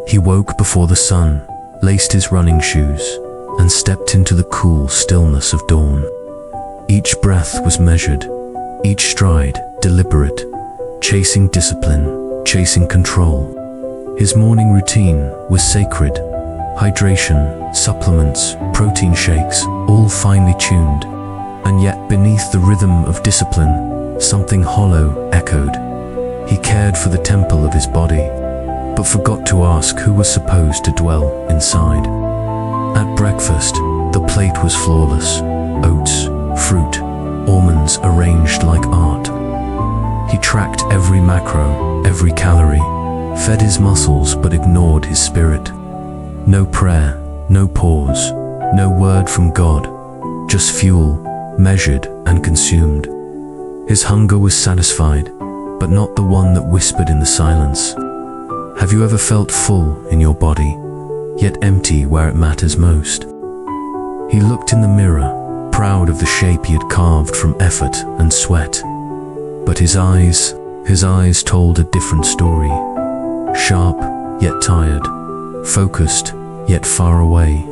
He woke before the sun, laced his running shoes, and stepped into the cool stillness of dawn. Each breath was measured, each stride deliberate, chasing discipline, chasing control. His morning routine was sacred. Hydration, supplements, protein shakes, all finely tuned. And yet beneath the rhythm of discipline, something hollow echoed. He cared for the temple of his body, but forgot to ask who was supposed to dwell inside. At breakfast, the plate was flawless. Oats, fruit, almonds arranged like art. He tracked every macro, every calorie, fed his muscles but ignored his spirit. No prayer, no pause, no word from God, just fuel, measured and consumed. His hunger was satisfied, but not the one that whispered in the silence. Have you ever felt full in your body, yet empty where it matters most? He looked in the mirror, proud of the shape he had carved from effort and sweat. But his eyes told a different story. Sharp, yet tired. Focused, yet far away.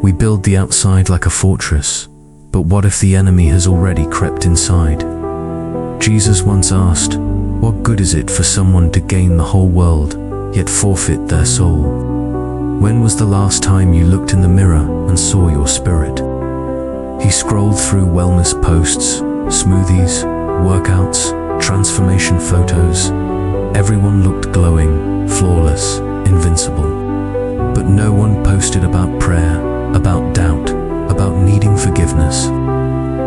We build the outside like a fortress, but what if the enemy has already crept inside? Jesus once asked, what good is it for someone to gain the whole world, yet forfeit their soul? When was the last time you looked in the mirror and saw your spirit? He scrolled through wellness posts, smoothies, workouts, transformation photos. Everyone looked glowing, flawless, invincible. But no one posted about prayer, about doubt, about needing forgiveness.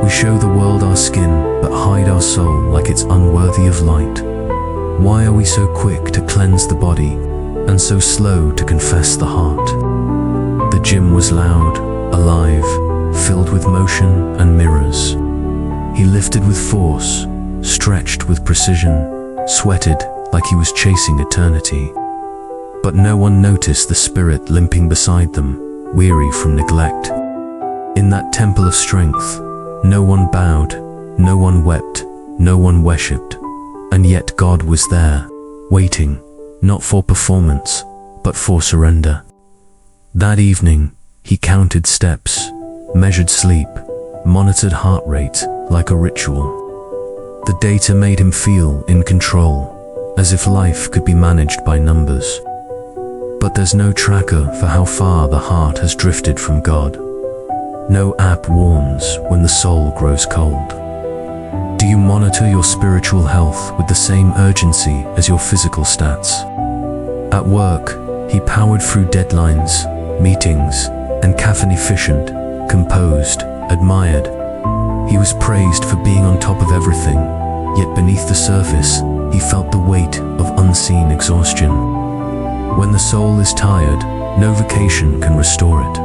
We show the world our skin, but hide our soul like it's unworthy of light. Why are we so quick to cleanse the body, and so slow to confess the heart? The gym was loud, alive, filled with motion and mirrors. He lifted with force, stretched with precision, sweated like he was chasing eternity. But no one noticed the spirit limping beside them, weary from neglect. In that temple of strength, no one bowed, no one wept, no one worshipped, and yet God was there, waiting, not for performance, but for surrender. That evening, he counted steps, measured sleep, monitored heart rate like a ritual. The data made him feel in control, as if life could be managed by numbers. But there's no tracker for how far the heart has drifted from God. No app warns when the soul grows cold. Do you monitor your spiritual health with the same urgency as your physical stats? At work, he powered through deadlines, meetings, and caffeine efficient, composed, admired. He was praised for being on top of everything, yet beneath the surface, he felt the weight of unseen exhaustion. When the soul is tired, no vacation can restore it.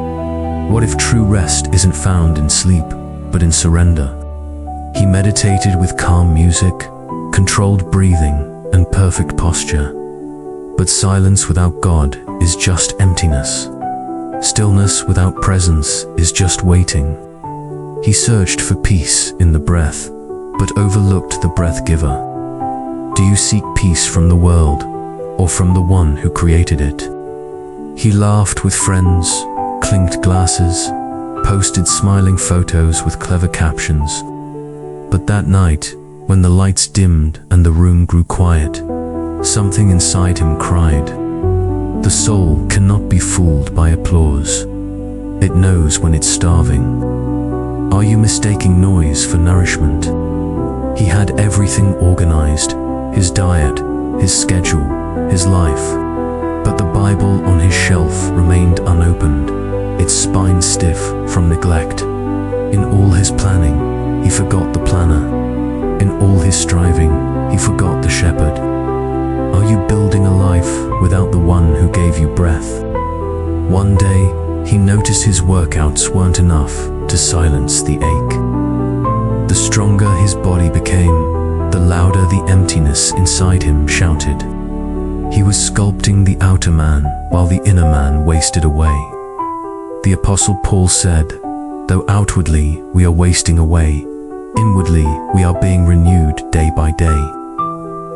What if true rest isn't found in sleep, but in surrender? He meditated with calm music, controlled breathing, and perfect posture. But silence without God is just emptiness. Stillness without presence is just waiting. He searched for peace in the breath, but overlooked the breath giver. Do you seek peace from the world, or from the one who created it? He laughed with friends, clinked glasses, posted smiling photos with clever captions. But that night, when the lights dimmed and the room grew quiet, something inside him cried. The soul cannot be fooled by applause. It knows when it's starving. Are you mistaking noise for nourishment? He had everything organized, his diet, his schedule, his life. But the Bible on his shelf remained unopened, its spine stiff from neglect. In all his planning, he forgot the planner. In all his striving, he forgot the shepherd. Are you building a life without the one who gave you breath? One day, he noticed his workouts weren't enough to silence the ache. The stronger his body became, the louder the emptiness inside him shouted. He was sculpting the outer man while the inner man wasted away. The Apostle Paul said, though outwardly we are wasting away, inwardly we are being renewed day by day.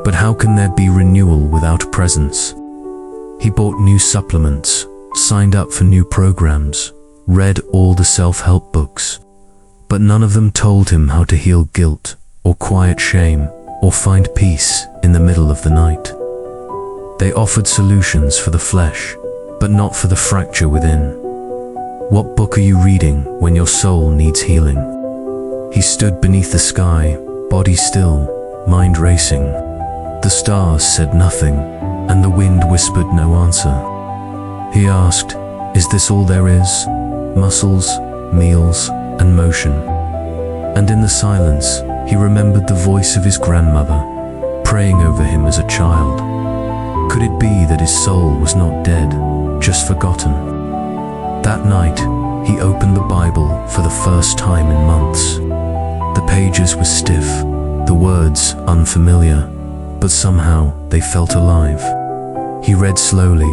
But how can there be renewal without presence? He bought new supplements, signed up for new programs, read all the self-help books, but none of them told him how to heal guilt or quiet shame or find peace in the middle of the night. They offered solutions for the flesh, but not for the fracture within. What book are you reading when your soul needs healing? He stood beneath the sky, body still, mind racing. The stars said nothing, and the wind whispered no answer. He asked, "Is this all there is? Muscles, meals, and motion?" And in the silence, he remembered the voice of his grandmother, praying over him as a child. Could it be that his soul was not dead, just forgotten? That night, he opened the Bible for the first time in months. The pages were stiff, the words unfamiliar, but somehow they felt alive. He read slowly,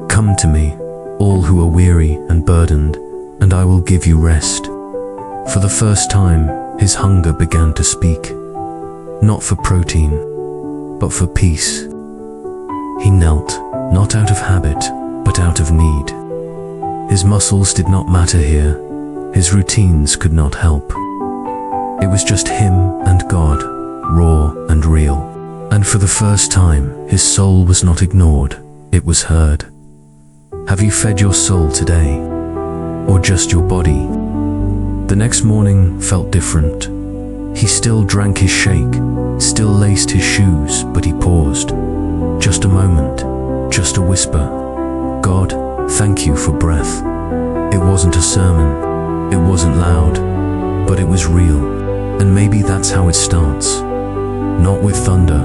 "Come to me, all who are weary and burdened, and I will give you rest." For the first time, his hunger began to speak, not for protein, but for peace. He knelt, not out of habit, but out of need. His muscles did not matter here, his routines could not help. It was just him and God, raw and real. And for the first time, his soul was not ignored, it was heard. Have you fed your soul today? Or just your body? The next morning felt different. He still drank his shake, still laced his shoes, but he paused. Just a moment, just a whisper. "God, thank you for breath." It wasn't a sermon, it wasn't loud, but it was real. And maybe that's how it starts. Not with thunder,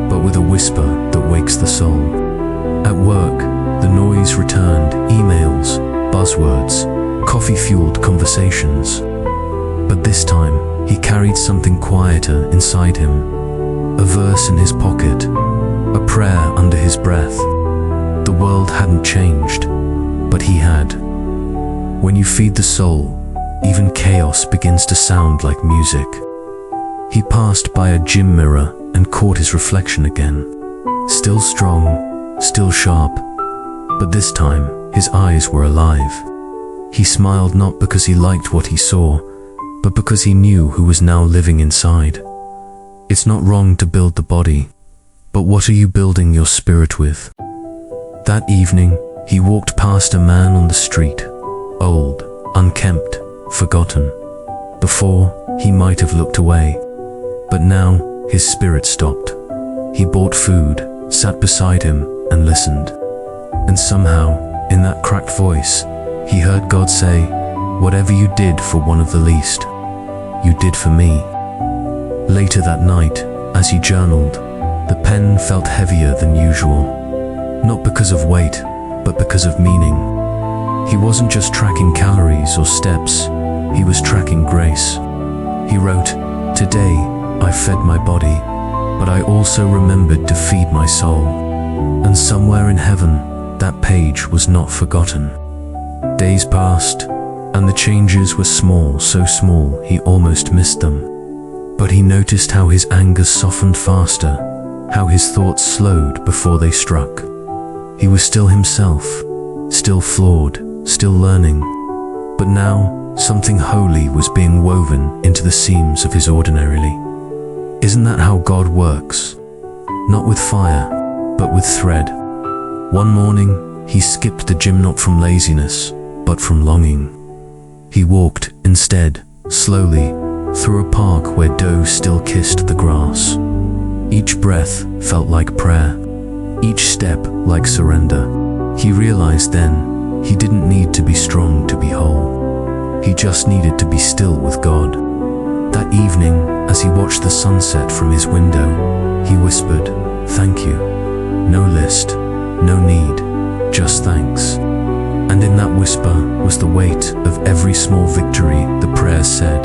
but with a whisper that wakes the soul. At work, the noise returned, emails, buzzwords, coffee-fueled conversations. But this time, he carried something quieter inside him. A verse in his pocket, a prayer under his breath. The world hadn't changed, but he had. When you feed the soul, even chaos begins to sound like music. He passed by a gym mirror and caught his reflection again. Still strong, still sharp, but this time his eyes were alive. He smiled not because he liked what he saw, but because he knew who was now living inside. It's not wrong to build the body, but what are you building your spirit with? That evening, he walked past a man on the street, old, unkempt, forgotten. Before, he might have looked away, but now his spirit stopped. He bought food, sat beside him, and listened. And somehow, in that cracked voice, he heard God say, "Whatever you did for one of the least, you did for me." Later that night, as he journaled, the pen felt heavier than usual. Not because of weight, but because of meaning. He wasn't just tracking calories or steps, he was tracking grace. He wrote, "Today, I fed my body, but I also remembered to feed my soul." And somewhere in heaven, that page was not forgotten. Days passed, and the changes were small, so small he almost missed them. But he noticed how his anger softened faster, how his thoughts slowed before they struck. He was still himself, still flawed, still learning. But now, something holy was being woven into the seams of his ordinarily. Isn't that how God works? Not with fire, but with thread. One morning, he skipped the gym not from laziness, but from longing. He walked, instead, slowly, through a park where dough still kissed the grass. Each breath felt like prayer, each step like surrender. He realized then, he didn't need to be strong to be whole. He just needed to be still with God. That evening, as he watched the sunset from his window, he whispered, "Thank you." No list, no need, just thanks. And in that whisper was the weight of every small victory the prayers said.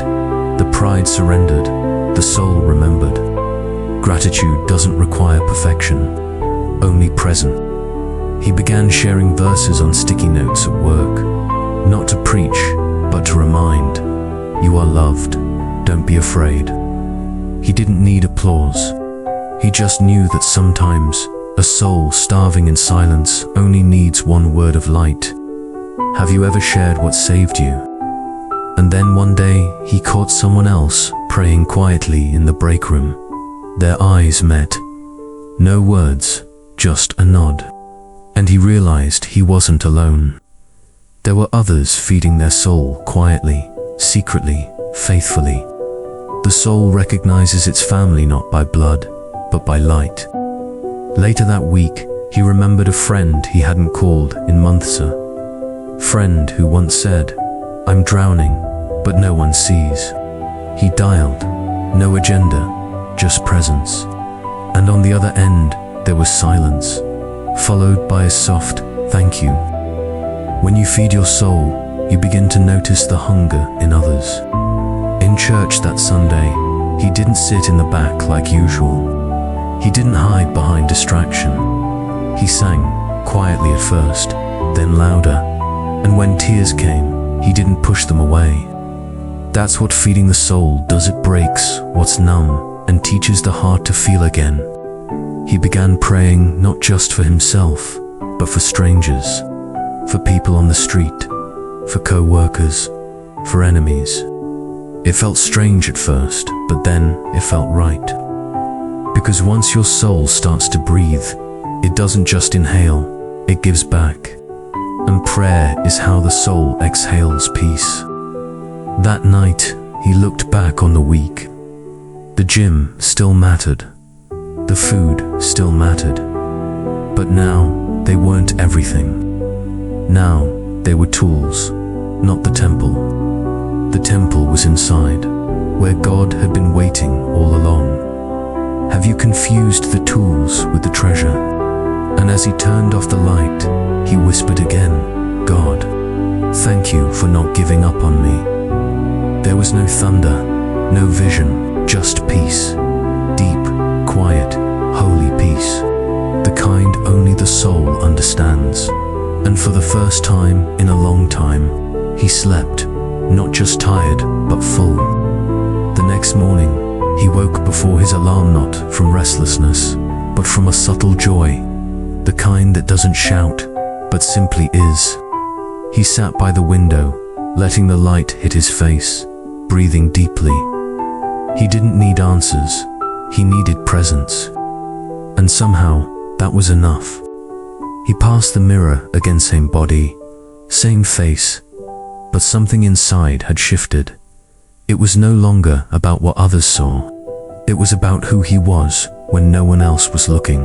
The pride surrendered, the soul remembered. Gratitude doesn't require perfection, only present. He began sharing verses on sticky notes at work, not to preach, but to remind, "You are loved, don't be afraid." He didn't need applause. He just knew that sometimes A soul starving in silence only needs one word of light. Have you ever shared what saved you? And then one day, he caught someone else praying quietly in the break room. Their eyes met. No words, just a nod. And he realized he wasn't alone. There were others feeding their soul quietly, secretly, faithfully. The soul recognizes its family not by blood, but by light. Later that week, he remembered a friend he hadn't called in months. A friend who once said, "I'm drowning, but no one sees." He dialed, no agenda, just presence. And on the other end, there was silence, followed by a soft "thank you." When you feed your soul, you begin to notice the hunger in others. In church that Sunday, he didn't sit in the back like usual. He didn't hide behind distraction. He sang, quietly at first, then louder, and when tears came, he didn't push them away. That's what feeding the soul does. It breaks what's numb and teaches the heart to feel again. He began praying not just for himself, but for strangers, for people on the street, for co-workers, for enemies. It felt strange at first, but then it felt right. Because once your soul starts to breathe, it doesn't just inhale, it gives back. And prayer is how the soul exhales peace. That night, he looked back on the week. The gym still mattered. The food still mattered. But now, they weren't everything. Now, they were tools, not the temple. The temple was inside, where God had been waiting all along. Have you confused the tools with the treasure? And as he turned off the light, he whispered again, "God, thank you for not giving up on me." There was no thunder, no vision, just peace. Deep, quiet, holy peace. The kind only the soul understands. And for the first time in a long time, he slept, not just tired, but full. The next morning, he woke before his alarm, not from restlessness, but from a subtle joy, the kind that doesn't shout, but simply is. He sat by the window, letting the light hit his face, breathing deeply. He didn't need answers, he needed presence. And somehow, that was enough. He passed the mirror again, same body, same face, but something inside had shifted. It was no longer about what others saw. It was about who he was when no one else was looking.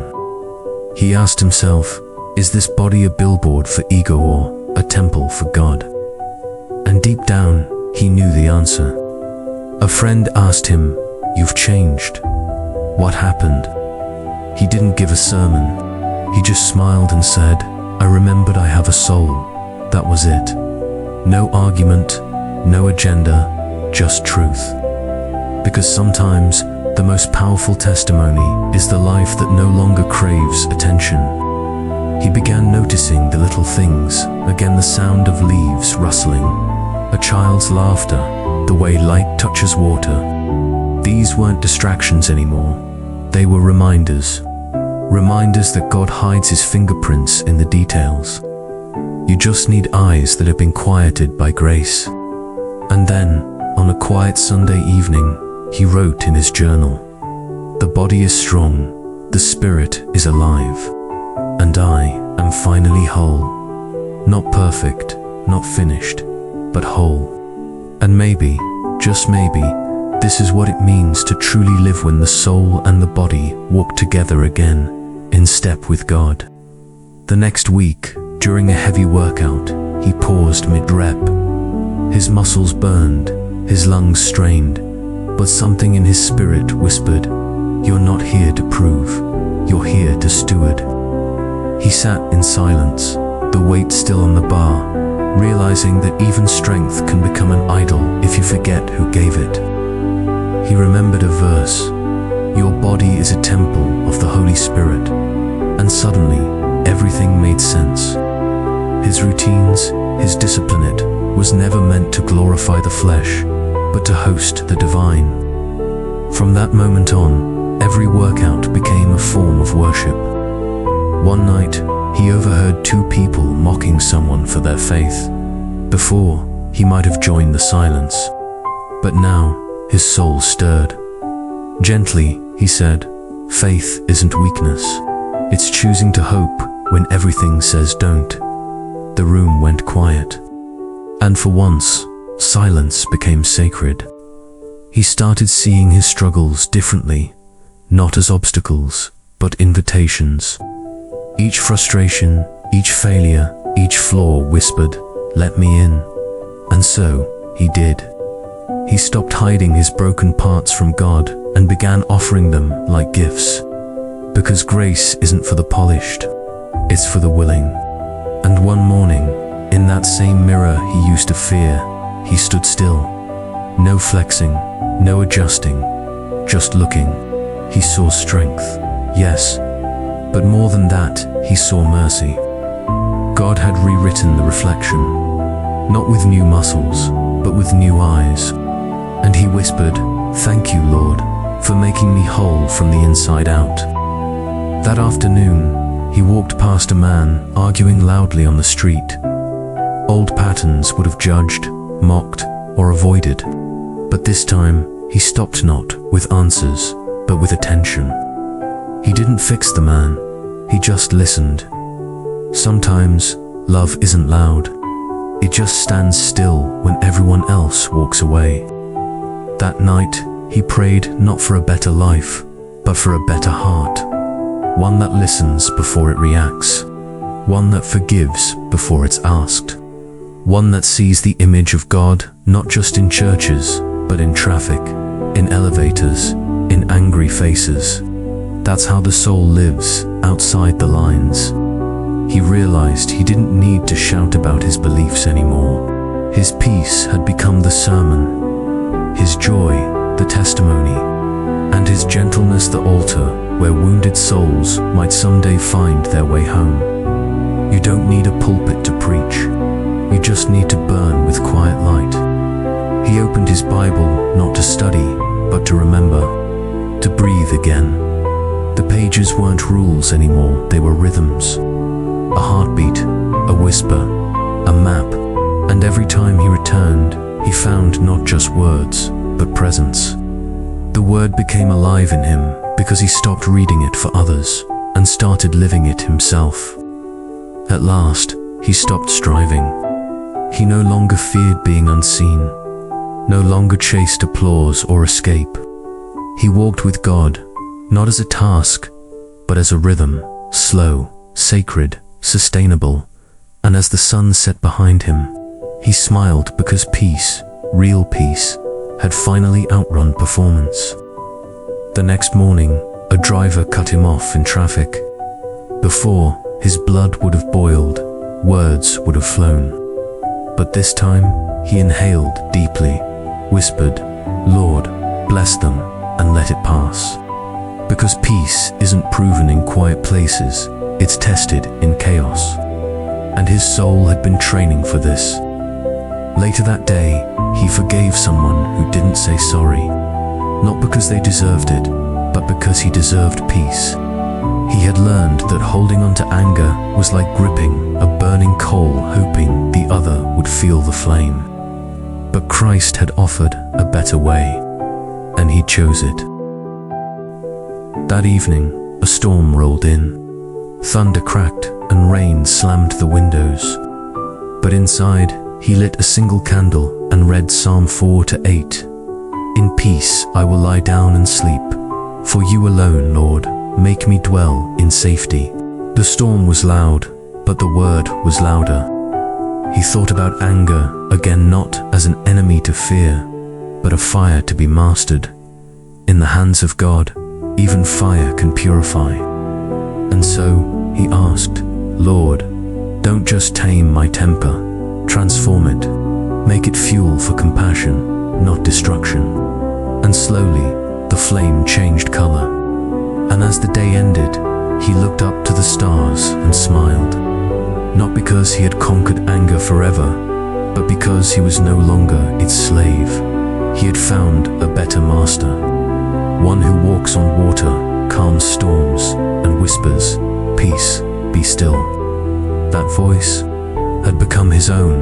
He asked himself, is this body a billboard for ego or a temple for God? And deep down, he knew the answer. A friend asked him, "You've changed. What happened?" He didn't give a sermon. He just smiled and said, "I remembered I have a soul." That was it. No argument, no agenda, just truth. Because sometimes, the most powerful testimony is the life that no longer craves attention. He began noticing the little things, again the sound of leaves rustling, a child's laughter, the way light touches water. These weren't distractions anymore. They were reminders. Reminders that God hides his fingerprints in the details. You just need eyes that have been quieted by grace. And then, on a quiet Sunday evening, he wrote in his journal, "The body is strong, the spirit is alive, and I am finally whole. Not perfect, not finished, but whole." And maybe, just maybe, this is what it means to truly live when the soul and the body walk together again, in step with God. The next week, during a heavy workout, he paused mid-rep. His muscles burned, his lungs strained, but something in his spirit whispered, "You're not here to prove, you're here to steward." He sat in silence, the weight still on the bar, realizing that even strength can become an idol if you forget who gave it. He remembered a verse, "Your body is a temple of the Holy Spirit," and suddenly, everything made sense. His routines, his discipline, it was never meant to glorify the flesh, but to host the divine. From that moment on, every workout became a form of worship. One night, he overheard two people mocking someone for their faith. Before, he might have joined the silence, but now his soul stirred. Gently, he said, "Faith isn't weakness. It's choosing to hope when everything says don't." The room went quiet, and for once, silence became sacred. He started seeing his struggles differently, not as obstacles, but invitations. Each frustration, each failure, each flaw whispered, "Let me in." And so, he did. He stopped hiding his broken parts from God and began offering them like gifts. Because grace isn't for the polished, it's for the willing. And one morning, in that same mirror he used to fear, he stood still. No flexing, no adjusting, just looking. He saw strength, yes, but more than that, he saw mercy. God had rewritten the reflection, not with new muscles, but with new eyes. And he whispered, "Thank you, Lord, for making me whole from the inside out." That afternoon, he walked past a man arguing loudly on the street. Old patterns would have judged, mocked, or avoided. But this time, he stopped not with answers, but with attention. He didn't fix the man, he just listened. Sometimes, love isn't loud. It just stands still when everyone else walks away. That night, he prayed not for a better life, but for a better heart. One that listens before it reacts. One that forgives before it's asked. One that sees the image of God, not just in churches, but in traffic, in elevators, in angry faces. That's how the soul lives, outside the lines. He realized he didn't need to shout about his beliefs anymore. His peace had become the sermon, his joy the testimony, and his gentleness the altar where wounded souls might someday find their way home. You don't need a pulpit to preach. You just need to burn with quiet light. He opened his Bible not to study, but to remember, to breathe again. The pages weren't rules anymore, they were rhythms. A heartbeat, a whisper, a map, and every time he returned, he found not just words, but presence. The word became alive in him because he stopped reading it for others and started living it himself. At last, he stopped striving. He no longer feared being unseen, no longer chased applause or escape. He walked with God, not as a task, but as a rhythm, slow, sacred, sustainable. And as the sun set behind him, he smiled because peace, real peace, had finally outrun performance. The next morning, a driver cut him off in traffic. Before, his blood would have boiled, words would have flown. But this time, he inhaled deeply, whispered, "Lord, bless them and let it pass." Because peace isn't proven in quiet places, it's tested in chaos. And his soul had been training for this. Later that day, he forgave someone who didn't say sorry, not because they deserved it, but because he deserved peace. He had learned that holding on to anger was like gripping a burning coal, hoping the other would feel the flame. But Christ had offered a better way, and he chose it. That evening, a storm rolled in. Thunder cracked and rain slammed the windows. But inside, he lit a single candle and read Psalm 4-8. "In peace I will lie down and sleep. For you alone, Lord, make me dwell in safety." The storm was loud, but the word was louder. He thought about anger again, not as an enemy to fear, but a fire to be mastered. In the hands of God, even fire can purify. And so he asked, "Lord, don't just tame my temper, transform it. Make it fuel for compassion, not destruction." And slowly, the flame changed color. And as the day ended, he looked up to the stars and smiled. Not because he had conquered anger forever, but because he was no longer its slave. He had found a better master, one who walks on water, calms storms, and whispers, "Peace." Be still. That voice had become his own.